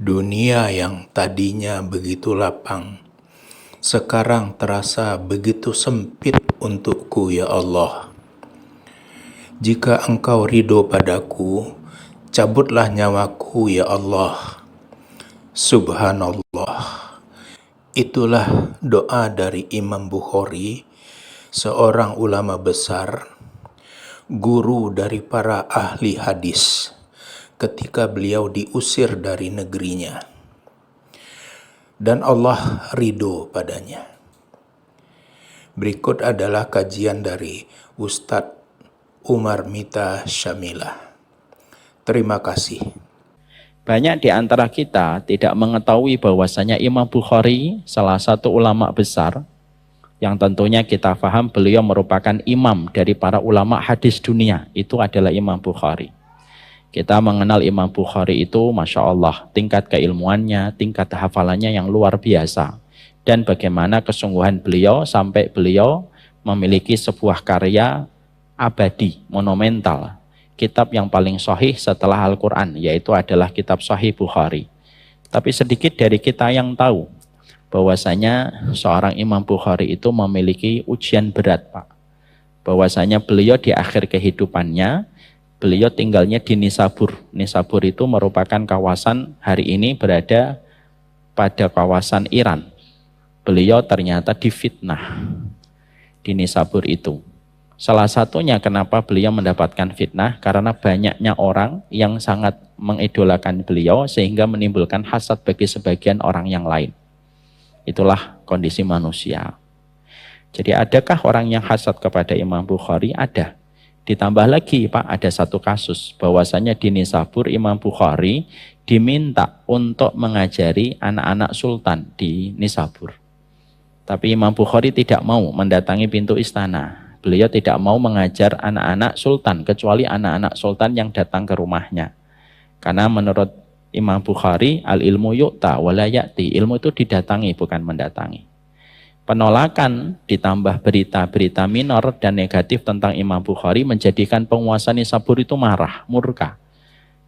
Dunia yang tadinya begitu lapang, sekarang terasa begitu sempit untukku, ya Allah. Jika Engkau ridho padaku, cabutlah nyawaku, ya Allah. Subhanallah. Itulah doa dari Imam Bukhari, seorang ulama besar, guru dari para ahli hadis, ketika beliau diusir dari negerinya. Dan Allah ridho padanya. Berikut adalah kajian dari Ustadz Umar Mita Syamilah. Terima kasih. Banyak di antara kita tidak mengetahui bahwasanya Imam Bukhari, salah satu ulama besar, yang tentunya kita paham beliau merupakan imam dari para ulama hadis dunia, itu adalah Imam Bukhari. Kita mengenal Imam Bukhari itu, Masya Allah, tingkat keilmuannya, tingkat hafalannya yang luar biasa. Dan bagaimana kesungguhan beliau sampai beliau memiliki sebuah karya abadi, monumental. Kitab yang paling sahih setelah Al-Quran, yaitu adalah kitab Sahih Bukhari. Tapi sedikit dari kita yang tahu bahwasanya seorang Imam Bukhari itu memiliki ujian berat, Pak. Bahwasanya beliau di akhir kehidupannya, beliau tinggalnya di Nisabur. Nisabur itu merupakan kawasan hari ini berada pada kawasan Iran. Beliau ternyata difitnah di Nisabur itu. Salah satunya kenapa beliau mendapatkan fitnah, karena banyaknya orang yang sangat mengidolakan beliau sehingga menimbulkan hasad bagi sebagian orang yang lain. Itulah kondisi manusia. Jadi adakah orang yang hasad kepada Imam Bukhari? Ada. Ditambah lagi Pak, ada satu kasus bahwasanya di Nisabur Imam Bukhari diminta untuk mengajari anak-anak sultan di Nisabur. Tapi Imam Bukhari tidak mau mendatangi pintu istana. Beliau tidak mau mengajar anak-anak sultan, kecuali anak-anak sultan yang datang ke rumahnya. Karena menurut Imam Bukhari, al-ilmu yu'ta wala ya'ti. Ilmu itu didatangi, bukan mendatangi. Penolakan ditambah berita-berita minor dan negatif tentang Imam Bukhari menjadikan penguasa Nisabur itu marah, murka.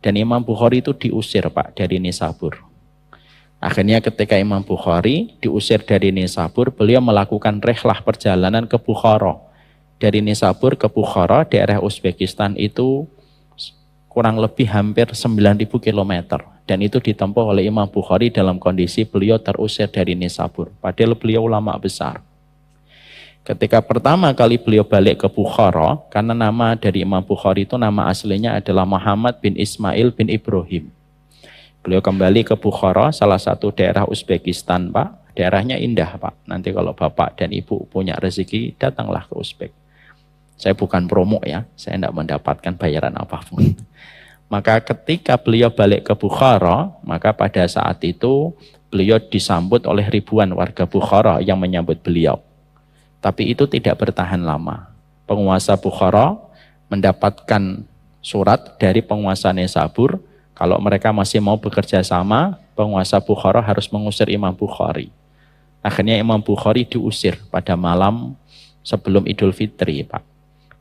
Dan Imam Bukhari itu diusir Pak dari Nisabur. Akhirnya ketika Imam Bukhari diusir dari Nisabur, beliau melakukan rihlah perjalanan ke Bukhara. Dari Nisabur ke Bukhara, daerah Uzbekistan itu kurang lebih hampir 9.000 km. Dan itu ditempuh oleh Imam Bukhari dalam kondisi beliau terusir dari Nisabur. Padahal beliau ulama besar. Ketika pertama kali beliau balik ke Bukhara, karena nama dari Imam Bukhari itu nama aslinya adalah Muhammad bin Ismail bin Ibrahim. Beliau kembali ke Bukhara, salah satu daerah Uzbekistan, Pak. Daerahnya indah, Pak. Nanti kalau Bapak dan Ibu punya rezeki, datanglah ke Uzbek. Saya bukan promo ya, saya tidak mendapatkan bayaran apapun. Maka ketika beliau balik ke Bukhara, maka pada saat itu beliau disambut oleh ribuan warga Bukhara yang menyambut beliau. Tapi itu tidak bertahan lama. Penguasa Bukhara mendapatkan surat dari penguasa Nisabur, kalau mereka masih mau bekerja sama, penguasa Bukhara harus mengusir Imam Bukhari. Akhirnya Imam Bukhari diusir pada malam sebelum Idul Fitri, Pak.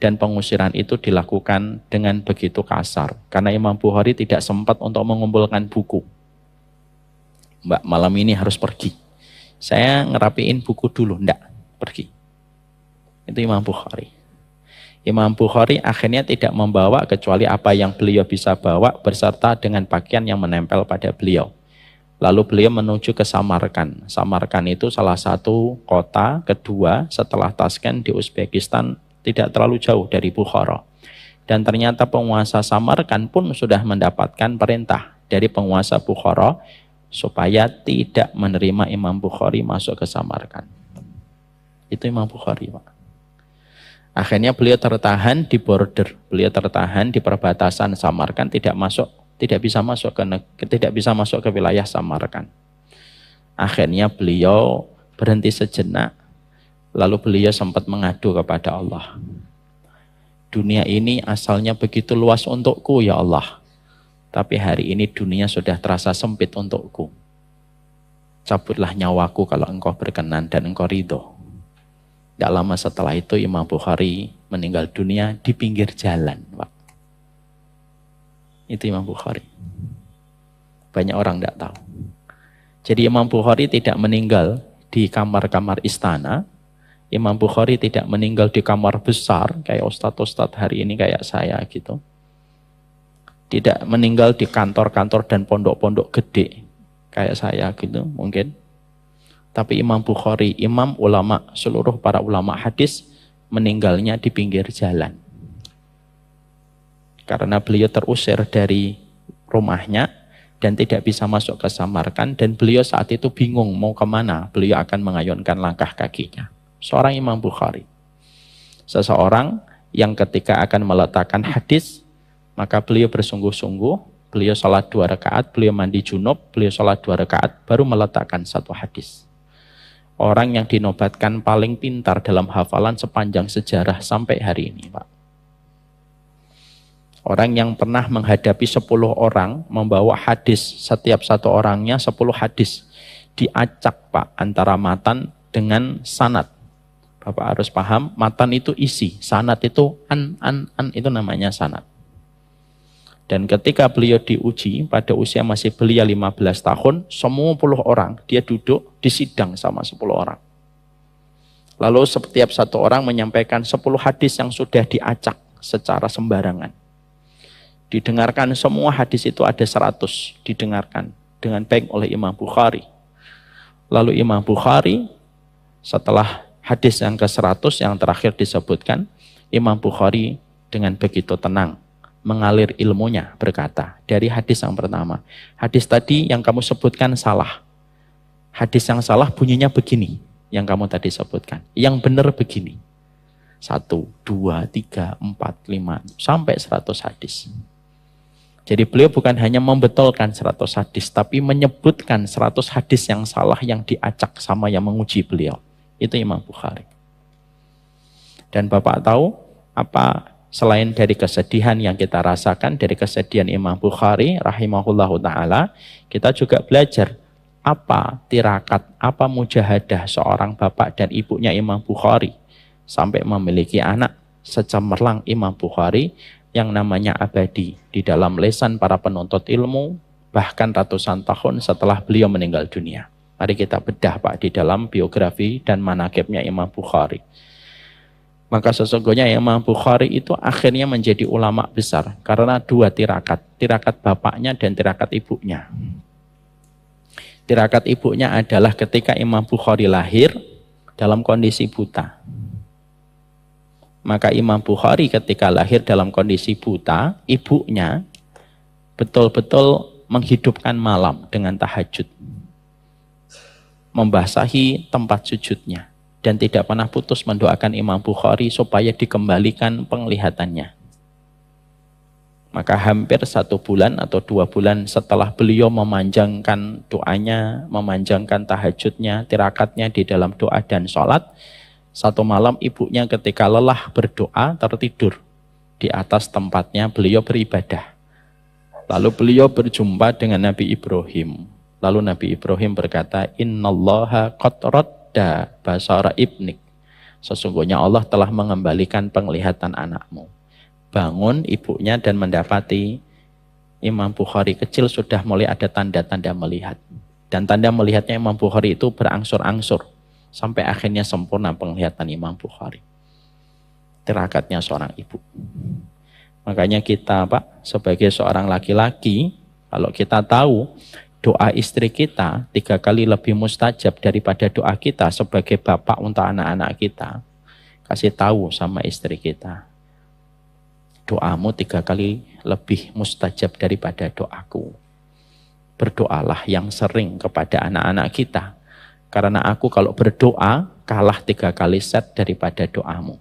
Dan pengusiran itu dilakukan dengan begitu kasar. Karena Imam Bukhari tidak sempat untuk mengumpulkan buku. Mbak, malam ini harus pergi. Saya ngerapiin buku dulu, enggak, pergi. Itu Imam Bukhari. Imam Bukhari akhirnya tidak membawa kecuali apa yang beliau bisa bawa berserta dengan pakaian yang menempel pada beliau. Lalu beliau menuju ke Samarkand. Samarkand itu salah satu kota kedua setelah Tashkent di Uzbekistan, tidak terlalu jauh dari Bukhara. Dan ternyata penguasa Samarkand pun sudah mendapatkan perintah dari penguasa Bukhara supaya tidak menerima Imam Bukhari masuk ke Samarkand. Itu Imam Bukhari, Pak. Akhirnya beliau tertahan di border, beliau tertahan di perbatasan Samarkand, tidak bisa masuk ke wilayah Samarkand. Akhirnya beliau berhenti sejenak, lalu beliau sempat mengadu kepada Allah. Dunia ini asalnya begitu luas untukku ya Allah, tapi hari ini dunia sudah terasa sempit untukku. Cabutlah nyawaku kalau engkau berkenan dan engkau ridho. Tidak lama setelah itu Imam Bukhari meninggal dunia di pinggir jalan, Pak. Itu Imam Bukhari. Banyak orang tidak tahu. Jadi Imam Bukhari tidak meninggal di kamar-kamar istana. Imam Bukhari tidak meninggal di kamar besar kayak ustadz-ustadz hari ini kayak saya gitu. Tidak meninggal di kantor-kantor dan pondok-pondok gede kayak saya gitu mungkin. Tapi Imam Bukhari, imam ulama, seluruh para ulama hadis meninggalnya di pinggir jalan. Karena beliau terusir dari rumahnya dan tidak bisa masuk ke Samarkand, dan beliau saat itu bingung mau kemana, beliau akan mengayunkan langkah kakinya. Seorang Imam Bukhari. Seseorang yang ketika akan meletakkan hadis, maka beliau bersungguh-sungguh, beliau sholat 2 rakaat, beliau mandi junub, beliau sholat 2 rakaat, baru meletakkan 1 hadis. Orang yang dinobatkan paling pintar dalam hafalan sepanjang sejarah sampai hari ini, Pak. Orang yang pernah menghadapi 10 orang, membawa hadis, setiap satu orangnya 10 hadis. Diacak, Pak, antara matan dengan sanad. Bapak harus paham, matan itu isi, sanad itu an itu namanya sanad. Dan ketika beliau diuji, pada usia masih belia 15 tahun, semua 10 orang, dia duduk di sidang sama 10 orang. Lalu setiap satu orang menyampaikan 10 hadis yang sudah diacak secara sembarangan. Didengarkan semua hadis itu ada 100, didengarkan dengan baik oleh Imam Bukhari. Lalu Imam Bukhari, setelah hadis yang ke-100 yang terakhir disebutkan, Imam Bukhari dengan begitu tenang mengalir ilmunya berkata, dari hadis yang pertama, hadis tadi yang kamu sebutkan salah. Hadis yang salah bunyinya begini, yang kamu tadi sebutkan. Yang benar begini. 1, 2, 3, 4, 5, sampai 100 hadis. Jadi beliau bukan hanya membetulkan 100 hadis, tapi menyebutkan 100 hadis yang salah yang diacak sama yang menguji beliau. Itu Imam Bukhari. Dan Bapak tahu apa selain dari kesedihan yang kita rasakan, dari kesedihan Imam Bukhari rahimahullahu ta'ala, kita juga belajar apa tirakat, apa mujahadah seorang bapak dan ibunya Imam Bukhari sampai memiliki anak secemerlang Imam Bukhari yang namanya abadi di dalam lesan para penuntut ilmu bahkan ratusan tahun setelah beliau meninggal dunia. Mari kita bedah, Pak, di dalam biografi dan manaqibnya Imam Bukhari. Maka sesungguhnya Imam Bukhari itu akhirnya menjadi ulama besar karena 2 tirakat, tirakat bapaknya dan tirakat ibunya. Tirakat ibunya adalah ketika Imam Bukhari lahir dalam kondisi buta. Maka Imam Bukhari ketika lahir dalam kondisi buta, ibunya betul-betul menghidupkan malam dengan tahajud. Membasahi tempat sujudnya. Dan tidak pernah putus mendoakan Imam Bukhari supaya dikembalikan penglihatannya. Maka hampir 1 bulan atau 2 bulan setelah beliau memanjangkan doanya, memanjangkan tahajudnya, tirakatnya di dalam doa dan sholat, satu malam ibunya ketika lelah berdoa tertidur di atas tempatnya beliau beribadah. Lalu beliau berjumpa dengan Nabi Ibrahim. Lalu Nabi Ibrahim berkata, Innallaha qad radda basara ibnik. Sesungguhnya Allah telah mengembalikan penglihatan anakmu. Bangun ibunya dan mendapati Imam Bukhari kecil sudah mulai ada tanda-tanda melihat. Dan tanda melihatnya Imam Bukhari itu berangsur-angsur. Sampai akhirnya sempurna penglihatan Imam Bukhari. Tirakatnya seorang ibu. Makanya kita, Pak, sebagai seorang laki-laki, kalau kita tahu doa istri kita 3 kali lebih mustajab daripada doa kita sebagai bapak untuk anak-anak kita, kasih tahu sama istri kita, doamu 3 kali lebih mustajab daripada doaku. Berdoalah yang sering kepada anak-anak kita, karena aku kalau berdoa kalah 3 kali set daripada doamu.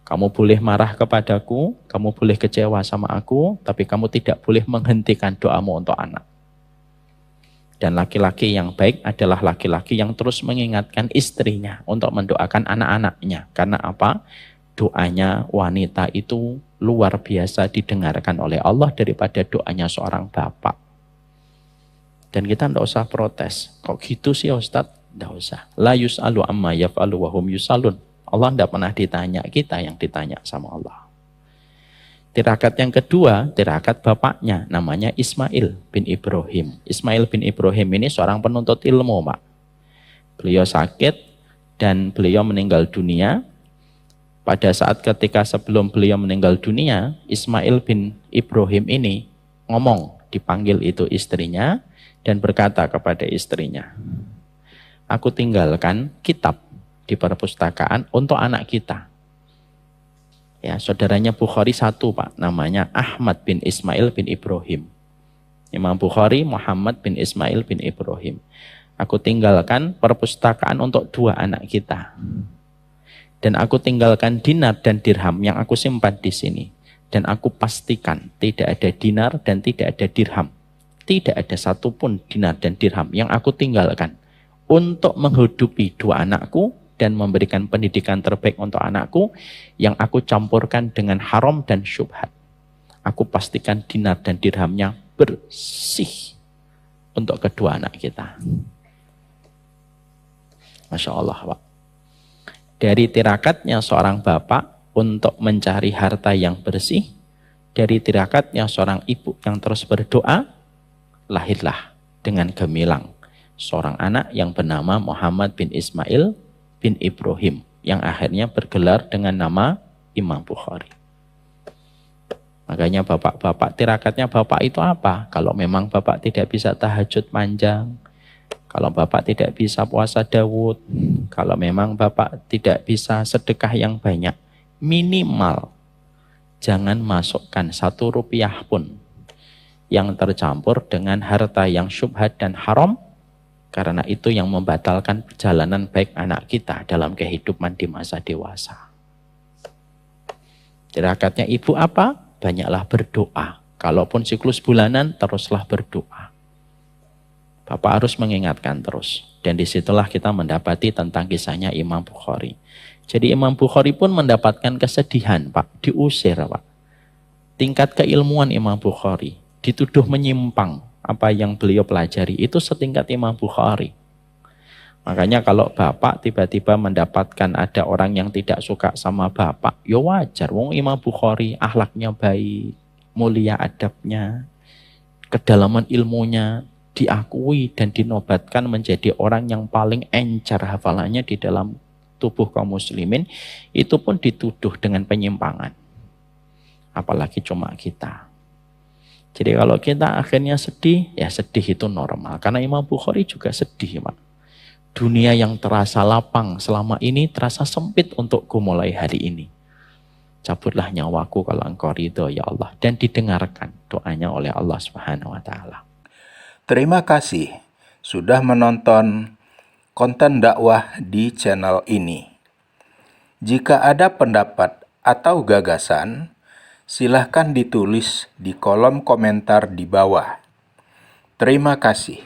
Kamu boleh marah kepadaku, kamu boleh kecewa sama aku, tapi kamu tidak boleh menghentikan doamu untuk anak. Dan laki-laki yang baik adalah laki-laki yang terus mengingatkan istrinya untuk mendoakan anak-anaknya. Karena apa? Doanya wanita itu luar biasa didengarkan oleh Allah daripada doanya seorang bapak. Dan kita tidak usah protes. Kok gitu sih Ustadz? Tidak usah. La yus'alu amma yaf'alu wa hum yus'alun. Allah tidak pernah ditanya, kita yang ditanya sama Allah. Tirakat yang kedua, tirakat bapaknya, namanya Ismail bin Ibrahim. Ismail bin Ibrahim ini seorang penuntut ilmu, Pak. Beliau sakit dan beliau meninggal dunia. Pada saat ketika sebelum beliau meninggal dunia, Ismail bin Ibrahim ini ngomong, dipanggil itu istrinya, dan berkata kepada istrinya, aku tinggalkan kitab di perpustakaan untuk anak kita. Ya, saudaranya Bukhari satu, Pak, namanya Ahmad bin Ismail bin Ibrahim. Imam Bukhari Muhammad bin Ismail bin Ibrahim. Aku tinggalkan perpustakaan untuk dua anak kita. Dan aku tinggalkan dinar dan dirham yang aku simpan di sini. Dan aku pastikan tidak ada dinar dan tidak ada dirham. Tidak ada satupun dinar dan dirham yang aku tinggalkan untuk menghidupi dua anakku dan memberikan pendidikan terbaik untuk anakku yang aku campurkan dengan haram dan syubhat. Aku pastikan dinar dan dirhamnya bersih untuk kedua anak kita. Masya Allah, Pak. Dari tirakatnya seorang bapak untuk mencari harta yang bersih, dari tirakatnya seorang ibu yang terus berdoa, lahirlah dengan gemilang seorang anak yang bernama Muhammad bin Ismail bin Ibrahim yang akhirnya bergelar dengan nama Imam Bukhari. Makanya bapak-bapak, tirakatnya bapak itu apa? Kalau memang bapak tidak bisa tahajud panjang, kalau bapak tidak bisa puasa Daud, kalau memang bapak tidak bisa sedekah yang banyak, minimal jangan masukkan 1 rupiah pun yang tercampur dengan harta yang syubhat dan haram, karena itu yang membatalkan perjalanan baik anak kita dalam kehidupan di masa dewasa. Tirakatnya ibu apa? Banyaklah berdoa. Kalaupun siklus bulanan, teruslah berdoa. Bapak harus mengingatkan terus. Dan disitulah kita mendapati tentang kisahnya Imam Bukhari. Jadi Imam Bukhari pun mendapatkan kesedihan, Pak. Diusir, Pak. Tingkat keilmuan Imam Bukhari dituduh menyimpang. Apa yang beliau pelajari itu setingkat Imam Bukhari. Makanya kalau bapak tiba-tiba mendapatkan ada orang yang tidak suka sama bapak, ya wajar. Wong Imam Bukhari akhlaknya baik, mulia adabnya, kedalaman ilmunya diakui dan dinobatkan menjadi orang yang paling encer hafalannya di dalam tubuh kaum muslimin, itu pun dituduh dengan penyimpangan. Apalagi cuma kita. Jadi kalau kita akhirnya sedih, ya sedih itu normal. Karena Imam Bukhari juga sedih, Pak. Dunia yang terasa lapang selama ini terasa sempit untukku mulai hari ini. Cabutlah nyawaku kalau engkau ridho ya Allah. Dan didengarkan doanya oleh Allah Subhanahu wa Ta'ala. Terima kasih sudah menonton konten dakwah di channel ini. Jika ada pendapat atau gagasan, silahkan ditulis di kolom komentar di bawah. Terima kasih.